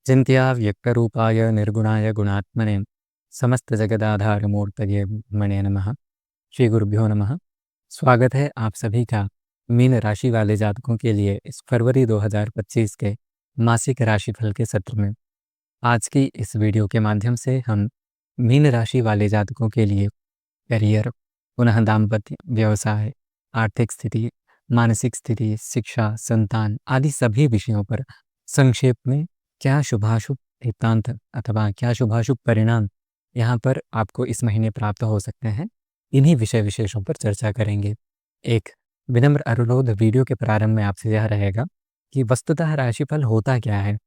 चिन्त्या व्यक्तरूपाय निर्गुणाय गुणात्मने समस्तजगदाधारमूर्तये ब्रह्मणे नमः। श्री गुरुभ्यो नमः। स्वागत है आप सभी का मीन राशि वाले जातकों के लिए इस फरवरी 2025 के मासिक राशिफल के सत्र में। आज की इस वीडियो के माध्यम से हम मीन राशि वाले जातकों के लिए करियर, पुनः दाम्पत्य, व्यवसाय, आर्थिक स्थिति, मानसिक स्थिति, शिक्षा, संतान आदि सभी विषयों पर संक्षेप में क्या शुभाशुभ वृत्तांत अथवा क्या शुभाशुभ परिणाम यहाँ पर आपको इस महीने प्राप्त हो सकते हैं, इन्हीं विषय विशेषों पर चर्चा करेंगे। एक विनम्र अनुरोध वीडियो के प्रारंभ में आपसे यह रहेगा कि वस्तुतः राशिफल होता क्या है,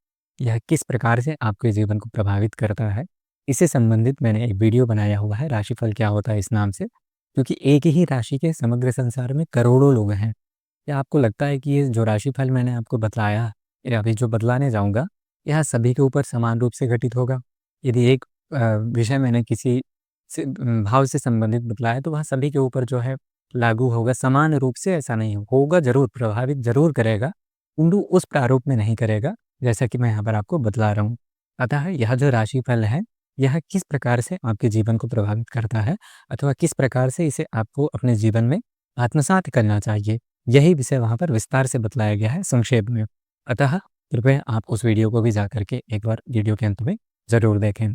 यह किस प्रकार से आपके जीवन को प्रभावित करता है। इससे संबंधित मैंने एक वीडियो बनाया हुआ है, राशिफल क्या होता है इस नाम से, क्योंकि एक ही राशि के समग्र संसार में करोड़ों लोग हैं। क्या आपको लगता है कि ये जो राशिफल मैंने आपको बतलाया या अभी जो बतलाने जाऊँगा, यह सभी के ऊपर समान रूप से घटित होगा? यदि एक विषय मैंने किसी भाव से संबंधित बतलाया तो वह सभी के ऊपर जो है लागू होगा, समान रूप से ऐसा नहीं होगा, ज़रूर प्रभावित ज़रूर करेगा, किंतु उस प्रारूप में नहीं करेगा, जैसा कि मैं यहाँ पर आपको बतला रहा हूँ। अतः यह जो राशिफल है, यह किस प्रकार से आपके जीवन को प्रभावित करता है अथवा किस प्रकार से इसे आपको अपने जीवन में आत्मसात करना चाहिए, यही विषय वहाँ पर विस्तार से बतलाया गया है संक्षेप में। अतः कृपया आप उस वीडियो को भी जा करके एक बार वीडियो के अंत में ज़रूर देखें।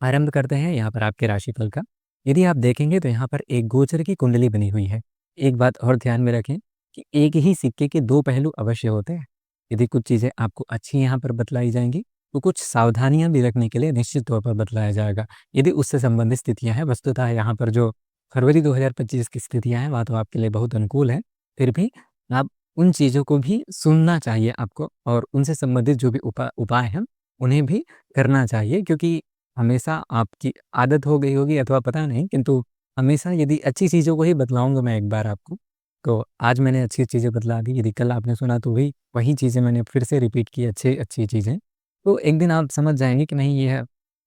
आरंभ करते हैं यहाँ पर आपके राशिफल का। यदि आप देखेंगे तो यहाँ पर एक गोचर की कुंडली बनी हुई है। एक बात और ध्यान में रखें कि एक ही सिक्के के दो पहलू अवश्य होते हैं। यदि कुछ चीज़ें आपको अच्छी यहाँ पर बतलाई जाएंगी तो कुछ सावधानियां भी रखने के लिए निश्चित तौर पर बतलाया जाएगा। यदि उससे संबंधित स्थितियां हैं, वस्तुतः यहाँ पर जो फरवरी 2025 की स्थितियां हैं वह तो आपके लिए बहुत अनुकूल है, फिर भी आप उन चीज़ों को भी सुनना चाहिए आपको और उनसे संबंधित जो भी उपाय हैं उन्हें भी करना चाहिए, क्योंकि हमेशा आपकी आदत हो गई होगी अथवा पता नहीं, किंतु हमेशा यदि अच्छी चीज़ों को ही बतलाऊँगा मैं एक बार आपको, तो आज मैंने अच्छी चीज़ें बतला दी, यदि कल आपने सुना तो वही चीज़ें मैंने फिर से रिपीट की, अच्छी चीज़ें, तो एक दिन आप समझ जाएँगे कि नहीं यह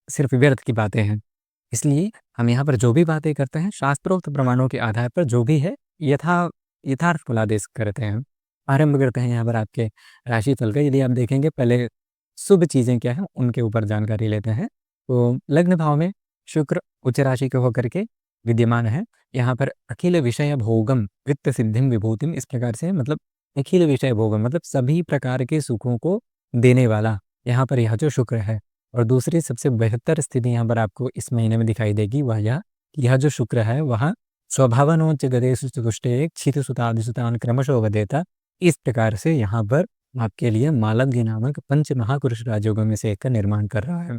सिर्फ़ व्यर्थ की बातें हैं। इसलिए हम यहाँ पर जो भी बातें करते हैं शास्त्रोक्त प्रमाणों के आधार पर जो भी है यथार्थ फलादेश करते हैं। आरंभ करते हैं यहाँ पर आपके राशिफल का। यदि आप देखेंगे पहले शुभ चीज़ें क्या हैं उनके ऊपर जानकारी लेते हैं। तो लग्न भाव में शुक्र उच्च राशि के होकर के विद्यमान है। यहाँ पर अखिल विषय भोगम वित्त सिद्धिम विभूतिम, इस प्रकार से मतलब अखिल विषय भोगम मतलब सभी प्रकार के सुखों को देने वाला यहाँ पर यह जो शुक्र है। और दूसरी सबसे बेहतर स्थिति यहाँ पर आपको इस महीने में दिखाई देगी वह यह जो शुक्र है वह स्वभावनोच्च गदेषु चतुष्टये क्षित सुतादिसुतान क्रमशो वदेता, इस प्रकार से यहाँ पर आपके लिए मालव्य नामक पंच महापुरुष राजयोगों में से एक का निर्माण कर रहा है।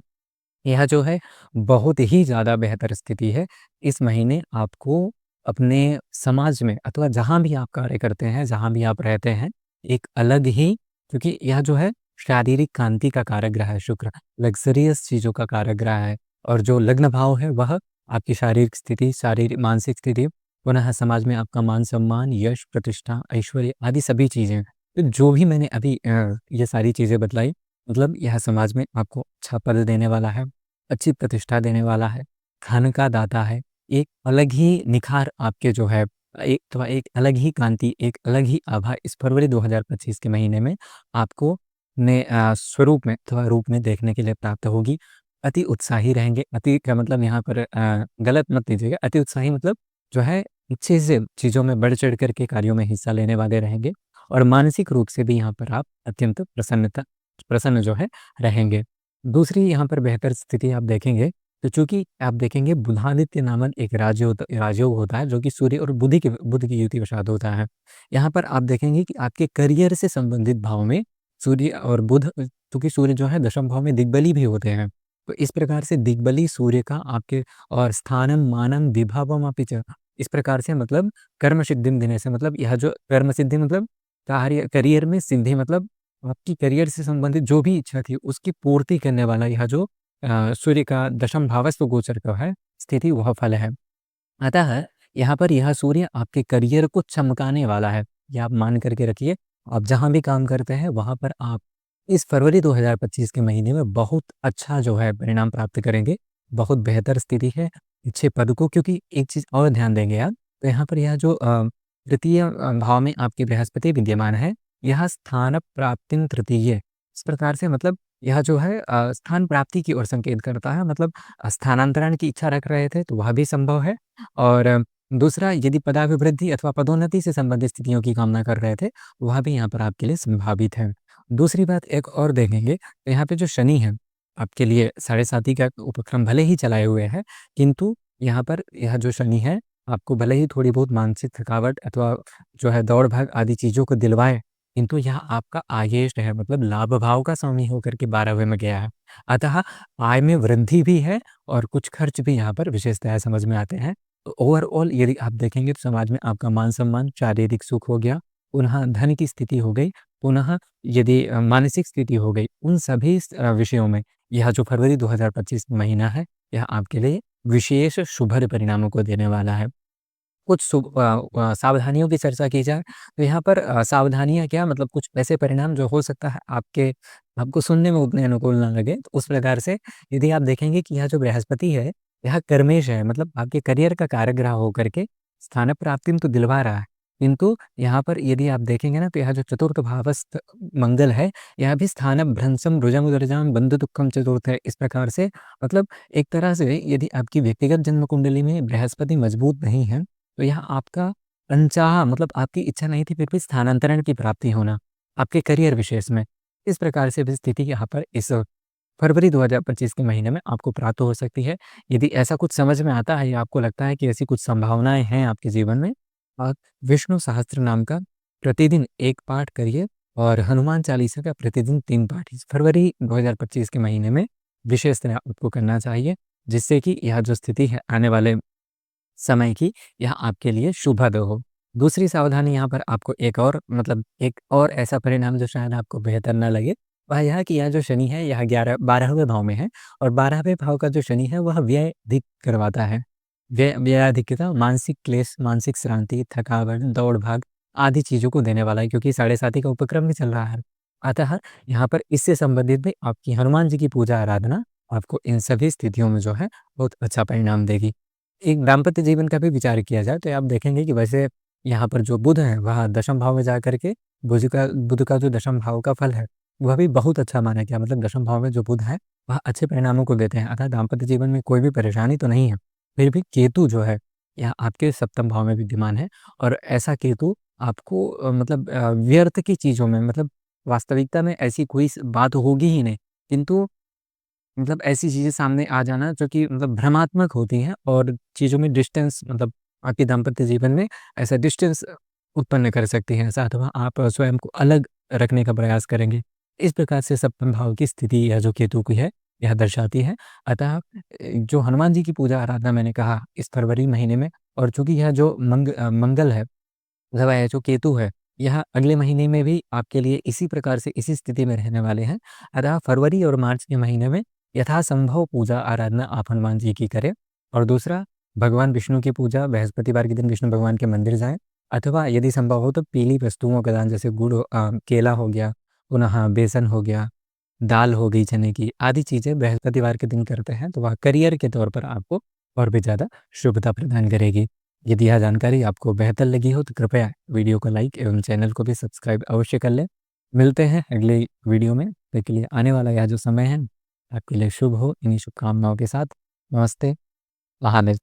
यह जो है बहुत ही ज़्यादा बेहतर स्थिति है। इस महीने आपको अपने समाज में अथवा जहाँ भी आप कार्य करते हैं, जहाँ भी आप रहते हैं, एक अलग ही, क्योंकि यह जो है शारीरिक कांति का कारक ग्रह है शुक्र, लग्ज़रियस चीज़ों का कारक ग्रह है। और जो लग्न भाव है वह आपकी शारीरिक स्थिति, शारीरिक मानसिक स्थिति, पुनः समाज में आपका मान-सम्मान, यश, प्रतिष्ठा, ऐश्वर्य आदि सभी चीज़ें। तो जो भी मैंने अभी ये सारी चीज़ें बतलाई, मतलब यह समाज में आपको अच्छा पद देने वाला है, अच्छी प्रतिष्ठा देने वाला है, धन का दाता है, एक अलग ही निखार आपके जो है एक अलग ही कांति, एक अलग ही आभा इस फरवरी 2025 के महीने में आपको स्वरूप में अथवा रूप में देखने के लिए प्राप्त होगी। अति उत्साही रहेंगे, अति का मतलब यहाँ पर गलत मत लीजिएगा, अति उत्साही मतलब जो है अच्छे से चीज़ों में बढ़-चढ़ कर के कार्यों में हिस्सा लेने वाले रहेंगे और मानसिक रूप से भी यहाँ पर आप अत्यंत प्रसन्न जो है रहेंगे। दूसरी यहाँ पर बेहतर स्थिति आप देखेंगे तो चूँकि आप देखेंगे बुधादित्य नामक एक राजयोग होता है जो कि सूर्य और बुध की युति के साथ होता है। यहाँ पर आप देखेंगे कि आपके करियर से संबंधित भाव में सूर्य और बुध, चूँकि सूर्य जो है दशम भाव में दिग्बली भी होते हैं। तो इस प्रकार से दिग्बली सूर्य का आपके और स्थानम मानम विभवम अपि च, इस प्रकार से मतलब कर्म सिद्धिम देने से, मतलब यह जो कर्म सिद्धि मतलब करियर में सिद्धि मतलब आपकी करियर से संबंधित जो भी इच्छा थी उसकी पूर्ति करने वाला यह जो सूर्य का दशम भावस्व गोचर का है स्थिति, वह फल है। अतः यहाँ पर यह सूर्य आपके करियर को चमकाने वाला है, ये आप मान करके रखिए। आप जहाँ भी काम करते हैं वहाँ पर आप इस फरवरी 2025 के महीने में बहुत अच्छा जो है परिणाम प्राप्त करेंगे। बहुत बेहतर स्थिति है अच्छे पद को, क्योंकि एक चीज़ और ध्यान देंगे आप, तो यहाँ पर यह जो तृतीय भाव में आपके बृहस्पति विद्यमान है, यह स्थान प्राप्तिं तृतीय, इस प्रकार से मतलब यह जो है स्थान प्राप्ति की ओर संकेत करता है, मतलब स्थानांतरण की इच्छा रख रहे थे तो वह भी संभव है। और दूसरा, यदि पदाभिवृद्धि अथवा पदोन्नति से संबंधित स्थितियों की कामना कर रहे थे, वह भी यहाँ पर आपके लिए संभावित है। दूसरी बात एक और देखेंगे, तो यहाँ पे जो शनि है, आपके लिए साढ़े साती का उपक्रम भले ही चलाए हुए है, किंतु यहाँ पर यह जो शनि है, आपको भले ही थोड़ी बहुत मानसिक थकावट अथवा जो है दौड़-भाग आदि चीज़ों को दिलवाए, किंतु यह आपका आयेश है, मतलब लाभ भाव का स्वामी होकर के 12वें में गया है। अतः आय में वृद्धि भी है और कुछ खर्च भी यहाँ पर विशेषतः समझ में आते हैं। तो ओवरऑल यदि आप देखेंगे तो समाज में आपका मान-सम्मान, शारीरिक सुख हो गया, पुनः धन की स्थिति हो गई, पुनः यदि मानसिक स्थिति हो गई, उन सभी विषयों में यह जो फरवरी 2025 महीना है, यह आपके लिए विशेष शुभर परिणामों को देने वाला है। कुछ सावधानियों की चर्चा की जाए, तो यहाँ पर सावधानियाँ क्या, मतलब कुछ ऐसे परिणाम जो हो सकता है आपको सुनने में उतने अनुकूल ना लगे। तो उस प्रकार से यदि आप देखेंगे कि यह जो बृहस्पति है, यह कर्मेश है, मतलब आपके करियर का कारग्रह होकर के स्थान प्राप्ति तो दिलवा रहा है। किंतु यहाँ पर यदि आप देखेंगे ना, तो यह जो चतुर्थ भावस्थ मंगल है, यह भी स्थान भ्रंशम रुजम उदरजाम बंधु दुःखम चतुर्थ है। इस प्रकार से मतलब एक तरह से यदि आपकी व्यक्तिगत जन्म कुंडली में बृहस्पति मजबूत नहीं है, तो यहाँ आपका अनचाहा, मतलब आपकी इच्छा नहीं थी फिर भी स्थानांतरण की प्राप्ति होना, आपके करियर विशेष में। इस प्रकार से भी स्थिति यहाँ पर इस फरवरी 2025 के महीने में आपको प्राप्त हो सकती है। यदि ऐसा कुछ समझ में आता है या आपको लगता है कि ऐसी कुछ संभावनाएँ हैं आपके जीवन में, आप विष्णु सहस्त्र नाम का प्रतिदिन 1 पाठ करिए और हनुमान चालीसा का प्रतिदिन 3 पाठ इस फरवरी 2025 के महीने में विशेषतः आपको करना चाहिए, जिससे कि यह जो स्थिति है आने वाले समय की, यह आपके लिए शुभद हो। दूसरी सावधानी यहाँ पर आपको एक और ऐसा परिणाम जो शायद आपको बेहतर ना लगे, वह यह कि यह जो शनि है, यह 12वें भाव में है और 12वें भाव का जो शनि है, वह व्यय अधिक करवाता है। व्ययाधिक्यता, मानसिक क्लेश, मानसिक श्रांति, थकावट, दौड़-भाग आदि चीज़ों को देने वाला है, क्योंकि साढ़े साती का उपक्रम भी चल रहा है। अतः यहाँ पर इससे संबंधित भी आपकी हनुमान जी की पूजा आराधना आपको इन सभी स्थितियों में जो है, बहुत अच्छा परिणाम देगी। एक दाम्पत्य जीवन का भी विचार किया जाए तो आप देखेंगे कि वैसे यहाँ पर जो बुध है, वह दशम भाव में जाकर के बुध का जो दशम भाव का फल है, वह भी बहुत अच्छा माना गया। मतलब दशम भाव में जो बुध है, वह अच्छे परिणामों को देते हैं, अर्थात दाम्पत्य जीवन में कोई भी परेशानी तो नहीं है। फिर भी केतु जो है, यह आपके सप्तम भाव में विद्यमान है और ऐसा केतु आपको व्यर्थ की चीज़ों में, मतलब वास्तविकता में ऐसी कोई बात होगी ही नहीं, किंतु ऐसी चीज़ें सामने आ जाना जो कि भ्रमात्मक होती हैं और चीज़ों में डिस्टेंस, आपके दाम्पत्य जीवन में ऐसा डिस्टेंस उत्पन्न कर सकती हैं ऐसा, अथवा आप स्वयं को अलग रखने का प्रयास करेंगे। इस प्रकार से सप्तम भाव की स्थिति या जो केतु की है, यह दर्शाती है। अतः जो हनुमान जी की पूजा आराधना मैंने कहा इस फरवरी महीने में, और चूँकि यह जो मंगल है, ये जो केतु है, यह अगले महीने में भी आपके लिए इसी प्रकार से इसी स्थिति में रहने वाले हैं। अतः फरवरी और मार्च के महीने में यथासंभव पूजा आराधना आप हनुमान जी की करें। और दूसरा, भगवान विष्णु की पूजा बृहस्पतिवार के दिन विष्णु भगवान के मंदिर जाएँ, अथवा यदि संभव हो तो पीली वस्तुओं का दान, जैसे केला हो गया, पुनः बेसन हो गया, दाल हो गई चने की, आदि चीज़ें बृहस्पतिवार के दिन करते हैं, तो वह करियर के तौर पर आपको और भी ज़्यादा शुभता प्रदान करेगी। यदि यह जानकारी आपको बेहतर लगी हो तो कृपया वीडियो को लाइक एवं चैनल को भी सब्सक्राइब अवश्य कर लें। मिलते हैं अगले वीडियो में, तब तक के लिए आने वाला यह जो समय है आपके लिए शुभ हो, इन्हीं शुभकामनाओं के साथ। नमस्ते, महादेव।